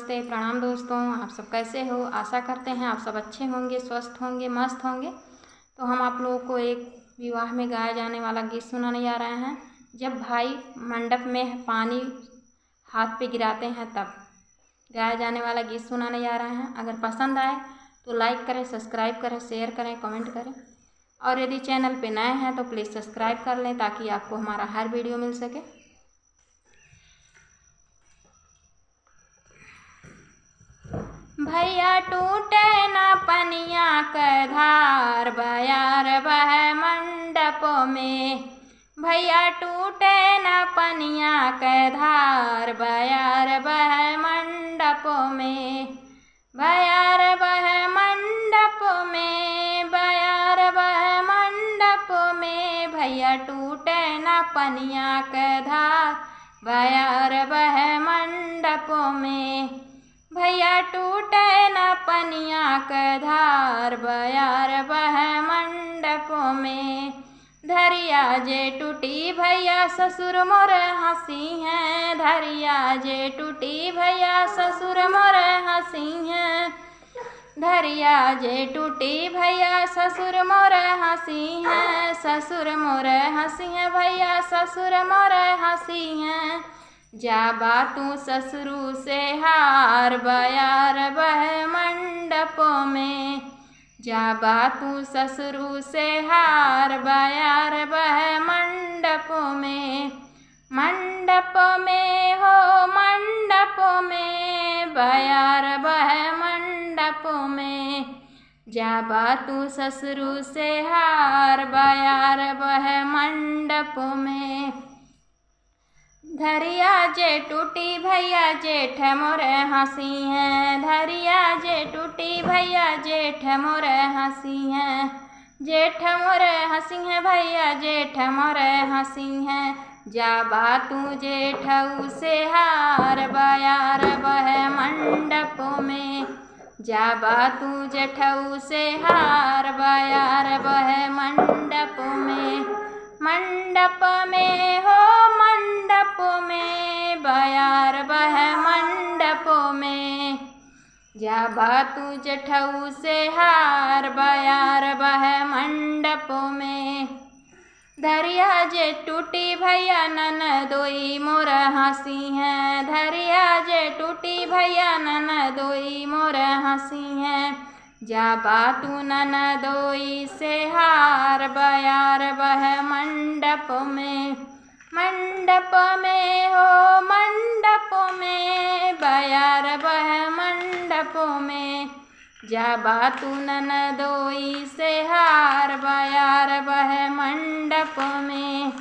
नमस्ते, प्रणाम दोस्तों। आप सब कैसे हो? आशा करते हैं आप सब अच्छे होंगे, स्वस्थ होंगे, मस्त होंगे। तो हम आप लोगों को एक विवाह में गाया जाने वाला गीत सुनाने जा रहे हैं। जब भाई मंडप में पानी हाथ पे गिराते हैं तब गाया जाने वाला गीत सुनाने जा रहे हैं। अगर पसंद आए तो लाइक करें, सब्सक्राइब करें, शेयर करें, कमेंट करें। और यदि चैनल पे नए हैं तो प्लीज़ सब्सक्राइब कर लें ताकि आपको हमारा हर वीडियो मिल सके। भैया टूटे न पनिया के धार, बयार बह मंडपों में। भैया टूटे न पनिया के धार, बयार बह मंडपों में। बयार बह मंडपों में, बयार बह मंडपों में। भैया टूटे न पनिया के धार, बयार बह मंडपों में। भैया टूटे न पनिया के धार, बयार बह मंडपों में। धरिया जे टूटी भैया ससुर मोर हंसी हैं, धरिया जे टूटी भैया ससुर मोर हंसी हैं। धरिया जे टूटी भैया ससुर मोर हंसी हैं, ससुर मोर हंसी हैं, भैया ससुर मोर हंसी हैं। जाबा तू ससुरु से हार, बयार बह मंडपों में। जाबा तू ससुरु से हार, बयार बह मंडपों में। मंडपों में हो मंडपों में, बयार बह मंडपों में। जाबा तू ससुरु से हार, बयार बह मंडपों में। धरिया जे टूटी भैया जेठ मोर हंसी हैं, धरिया जे टूटी भैया जेठ मोर हंसी हैं। जेठ मोर हंसी हैं भैया जेठ मोर हंसी हैं। जाबा तू जेठऊ से हार, बयार बह मंडपों में। जाबा तू जेठऊ से हार, बयार बह मंडपों में। मंडप में हो मंडपों में, बयार बह मंडपों में। जाबा तू जेठऊ से हार, बयार बह मंडपों में। धरिया जे टूटी भैया ननदोई मोर हंसी हैं, धरिया जे टूटी भैया ननदोई मोर हंसी हैं। जाबा तू ननदोई से हार, बयार बह मंडपों में। मंडप में हो मंडपों में, बयार बह मंडपों में। जाबा तू ननदोई से हार, बयार बह मंडपों में।